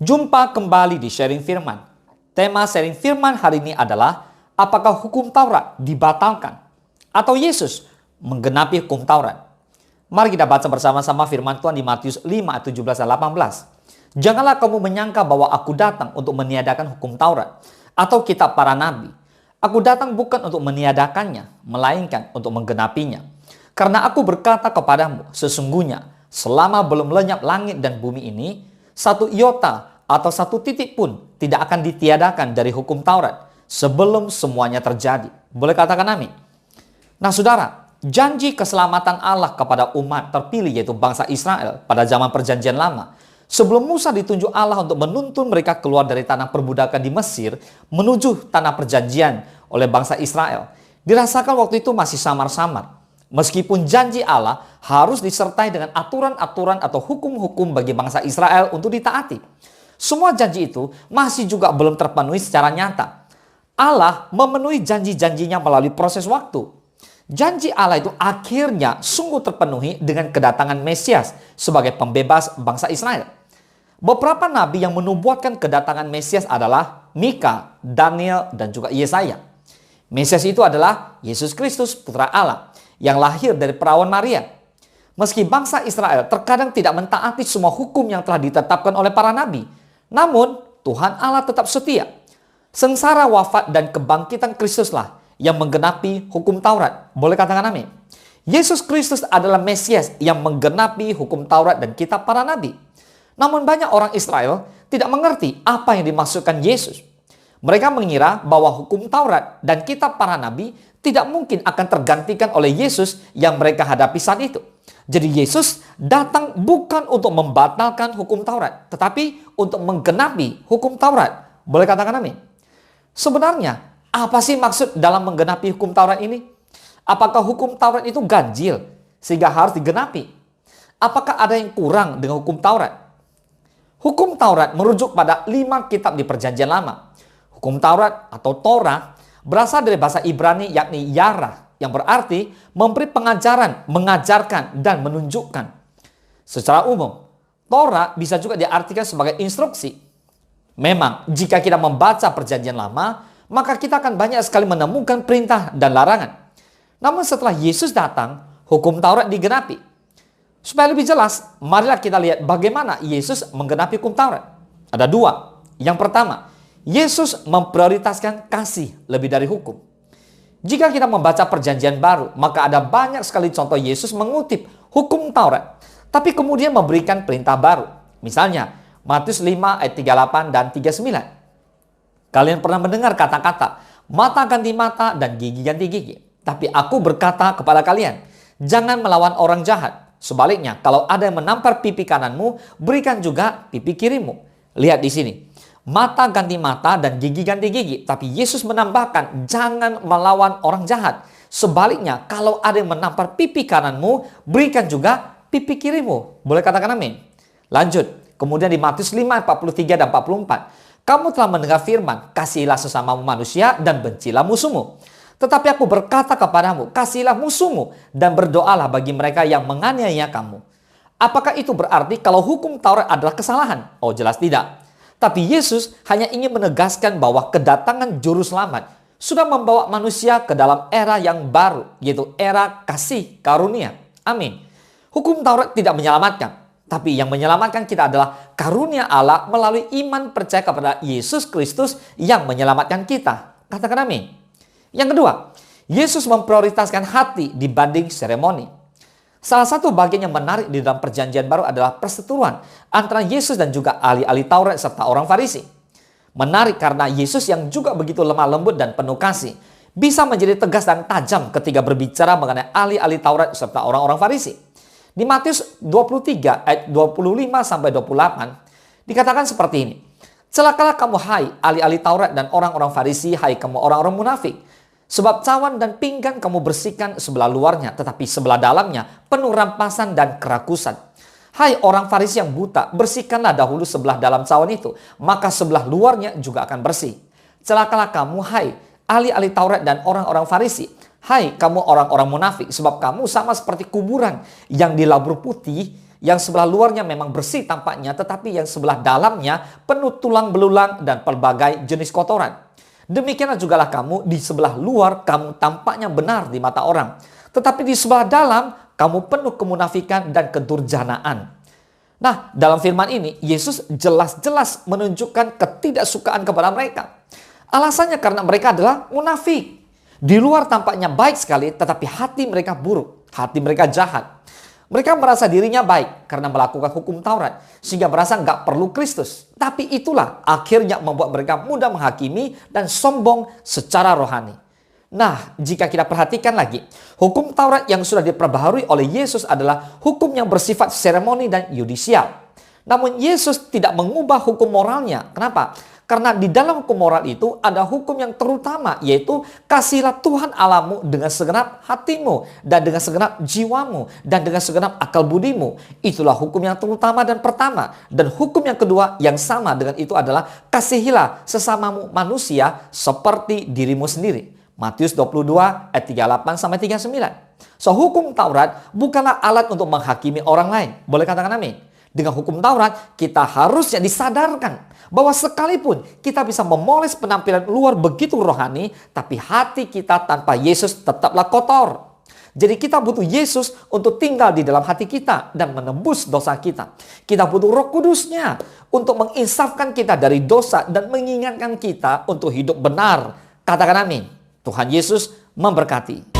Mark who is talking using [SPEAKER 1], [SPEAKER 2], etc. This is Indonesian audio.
[SPEAKER 1] Jumpa kembali di Sharing Firman. Tema Sharing Firman hari ini adalah, apakah hukum Taurat dibatalkan? Atau Yesus menggenapi hukum Taurat? Mari kita baca bersama-sama firman Tuhan di Matius 5 ayat 17 dan 18. Janganlah kamu menyangka bahwa aku datang untuk meniadakan hukum Taurat atau kitab para nabi. Aku datang bukan untuk meniadakannya, melainkan untuk menggenapinya. Karena aku berkata kepadamu, sesungguhnya selama belum lenyap langit dan bumi ini, satu iota atau satu titik pun tidak akan ditiadakan dari hukum Taurat sebelum semuanya terjadi. Boleh katakan amin? Nah saudara, janji keselamatan Allah kepada umat terpilih yaitu bangsa Israel pada zaman perjanjian lama. Sebelum Musa ditunjuk Allah untuk menuntun mereka keluar dari tanah perbudakan di Mesir menuju tanah perjanjian oleh bangsa Israel, dirasakan waktu itu masih samar-samar. Meskipun janji Allah harus disertai dengan aturan-aturan atau hukum-hukum bagi bangsa Israel untuk ditaati. Semua janji itu masih juga belum terpenuhi secara nyata. Allah memenuhi janji-janjinya melalui proses waktu. Janji Allah itu akhirnya sungguh terpenuhi dengan kedatangan Mesias sebagai pembebas bangsa Israel. Beberapa nabi yang menubuatkan kedatangan Mesias adalah Mika, Daniel, dan juga Yesaya. Mesias itu adalah Yesus Kristus, putra Allah, yang lahir dari perawan Maria. Meski bangsa Israel terkadang tidak mentaati semua hukum yang telah ditetapkan oleh para nabi, namun Tuhan Allah tetap setia. Sengsara, wafat, dan kebangkitan Kristuslah yang menggenapi hukum Taurat. Boleh katakan amin? Yesus Kristus adalah Mesias yang menggenapi hukum Taurat dan kitab para nabi. Namun banyak orang Israel tidak mengerti apa yang dimaksudkan Yesus. Mereka mengira bahwa hukum Taurat dan kitab para nabi tidak mungkin akan tergantikan oleh Yesus yang mereka hadapi saat itu. Jadi Yesus datang bukan untuk membatalkan hukum Taurat, tetapi untuk menggenapi hukum Taurat. Boleh katakan amin? Sebenarnya, apa sih maksud dalam menggenapi hukum Taurat ini? Apakah hukum Taurat itu ganjil sehingga harus digenapi? Apakah ada yang kurang dengan hukum Taurat? Hukum Taurat merujuk pada 5 kitab di perjanjian lama. Hukum Taurat atau Torah berasal dari bahasa Ibrani yakni Yarah, yang berarti memberi pengajaran, mengajarkan, dan menunjukkan. Secara umum, Torah bisa juga diartikan sebagai instruksi. Memang, jika kita membaca perjanjian lama, maka kita akan banyak sekali menemukan perintah dan larangan. Namun setelah Yesus datang, hukum Taurat digenapi. Supaya lebih jelas, marilah kita lihat bagaimana Yesus menggenapi hukum Taurat. Ada 2. Yang pertama, Yesus memprioritaskan kasih lebih dari hukum. Jika kita membaca perjanjian baru, maka ada banyak sekali contoh Yesus mengutip hukum Taurat, tapi kemudian memberikan perintah baru. Misalnya, Matius 5 ayat 38 dan 39. Kalian pernah mendengar kata-kata, mata ganti mata dan gigi ganti gigi. Tapi aku berkata kepada kalian, jangan melawan orang jahat. Sebaliknya, kalau ada yang menampar pipi kananmu, berikan juga pipi kirimu. Lihat di sini. Mata ganti mata dan gigi ganti gigi. Tapi Yesus menambahkan, jangan melawan orang jahat. Sebaliknya, kalau ada yang menampar pipi kananmu, berikan juga pipi kirimu. Boleh katakan amin? Lanjut. Kemudian di Matius 5, 43 dan 44. Kamu telah mendengar firman, kasihilah sesamamu manusia dan bencilah musuhmu. Tetapi aku berkata kepadamu, kasihilah musuhmu dan berdoalah bagi mereka yang menganiaya kamu. Apakah itu berarti kalau hukum Taurat adalah kesalahan? Oh, jelas tidak. Tapi Yesus hanya ingin menegaskan bahwa kedatangan juru selamat sudah membawa manusia ke dalam era yang baru, yaitu era kasih karunia. Amin. Hukum Taurat tidak menyelamatkan, tapi yang menyelamatkan kita adalah karunia Allah melalui iman percaya kepada Yesus Kristus yang menyelamatkan kita. Katakan amin. Yang kedua, Yesus memprioritaskan hati dibanding seremoni. Salah satu bagian yang menarik di dalam perjanjian baru adalah perseteruan antara Yesus dan juga ahli-ahli Taurat serta orang Farisi. Menarik karena Yesus yang juga begitu lemah lembut dan penuh kasih bisa menjadi tegas dan tajam ketika berbicara mengenai ahli-ahli Taurat serta orang-orang Farisi. Di Matius 23 ayat 25 sampai 28 dikatakan seperti ini. Celakalah kamu hai ahli-ahli Taurat dan orang-orang Farisi, hai kamu orang-orang munafik. Sebab cawan dan pinggan kamu bersihkan sebelah luarnya, tetapi sebelah dalamnya penuh rampasan dan kerakusan. Hai orang Farisi yang buta, bersihkanlah dahulu sebelah dalam cawan itu, maka sebelah luarnya juga akan bersih. Celakalah kamu, hai ahli-ahli Taurat dan orang-orang Farisi, hai kamu orang-orang munafik, sebab kamu sama seperti kuburan yang dilabur putih, Yang sebelah luarnya memang bersih tampaknya, tetapi yang sebelah dalamnya penuh tulang belulang dan pelbagai jenis kotoran. Demikianlah jugalah kamu, di sebelah luar kamu tampaknya benar di mata orang, tetapi di sebelah dalam kamu penuh kemunafikan dan kedurjanaan. Nah, dalam firman ini, Yesus jelas-jelas menunjukkan ketidaksukaan kepada mereka. Alasannya karena mereka adalah munafik. Di luar tampaknya baik sekali, tetapi hati mereka buruk, hati mereka jahat. Mereka merasa dirinya baik karena melakukan hukum Taurat, sehingga merasa nggak perlu Kristus. Tapi itulah akhirnya membuat mereka mudah menghakimi dan sombong secara rohani. Nah, jika kita perhatikan lagi, hukum Taurat yang sudah diperbaharui oleh Yesus adalah hukum yang bersifat seremoni dan yudisial. Namun Yesus tidak mengubah hukum moralnya. Kenapa? Karena di dalam hukum moral itu ada hukum yang terutama, yaitu kasihilah Tuhan Allahmu dengan segenap hatimu, dan dengan segenap jiwamu, dan dengan segenap akal budimu. Itulah hukum yang terutama dan pertama. Dan hukum yang kedua yang sama dengan itu adalah kasihilah sesamamu manusia seperti dirimu sendiri. Matius 22 ayat 38 sampai 39. So, hukum Taurat bukanlah alat untuk menghakimi orang lain. Boleh katakan amin? Dengan hukum Taurat, kita harusnya disadarkan bahwa sekalipun kita bisa memoles penampilan luar begitu rohani, tapi hati kita tanpa Yesus tetaplah kotor. Jadi kita butuh Yesus untuk tinggal di dalam hati kita dan menembus dosa kita. Kita butuh Roh Kudusnya untuk menginsafkan kita dari dosa dan mengingatkan kita untuk hidup benar. Katakan amin. Tuhan Yesus memberkati.